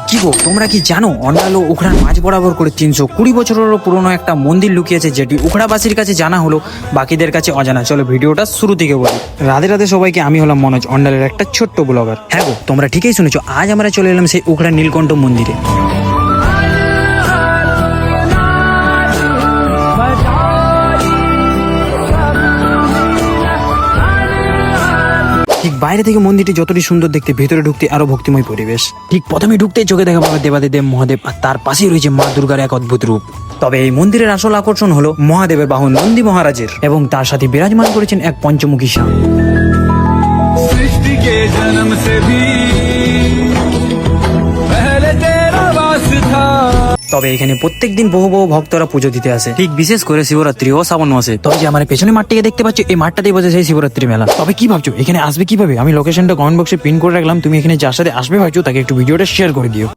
কি গো, তোমরা কি জানো অন্ডাল ও উখড়ার মাঝ বরাবর করে 320 বছরেরও পুরনো একটা মন্দির লুকিয়েছে, যেটি উখড়াবাসীর কাছে জানা হলো, বাকিদের কাছে অজানা। চলো ভিডিওটা শুরু থেকে বলি। রাধে রাধে সবাইকে, আমি হলাম মনোজ, অন্ডালের একটা ছোট্ট ব্লগার। হ্যাঁ গো, তোমরা ঠিকই শুনেছো, আজ আমরা চলে এলাম সেই উখড়া নীলকণ্ঠ মন্দিরে। ঠিক বাইরে থেকে মন্দিরটি যতটি সুন্দর দেখতে, ভেতরে ঢুকতে আরো ভক্তিময় পরিবেশ। ঠিক প্রথমে ঢুকতে চোখে দেখা পাবে দেবাদিদেব মহাদেব, আর তার পাশেই রয়েছে মা দুর্গার এক অদ্ভুত রূপ। তবে এই মন্দিরের আসল আকর্ষণ হলো মহাদেবের বাহন নন্দী মহারাজের, এবং তার সাথে বিরাজমান করেছেন এক পঞ্চমুখী সাপ। सृष्टि के जन्म से भी पहले तेरा वास था। তবে এখানে প্রত্যেকদিন বহু বহু ভক্তরা পুজো দিতে আসে, ঠিক বিশেষ করে শিবরাত্রি ও শ্রাবণ মাসে। তবে যে আমার পেছনে মাঠটিকে দেখতে পাচ্ছ, এই মাঠটাতেই বসে সেই শিবরাত্রি মেলা। তবে কি ভাবছো এখানে আসবে কিভাবে? আমি লোকেশনটা কমেন্ট বক্সে পিন করে রাখলাম, তুমি এখানে যার সাথে আসবে ভাবছো তাকে একটু ভিডিওটা শেয়ার করে দিও।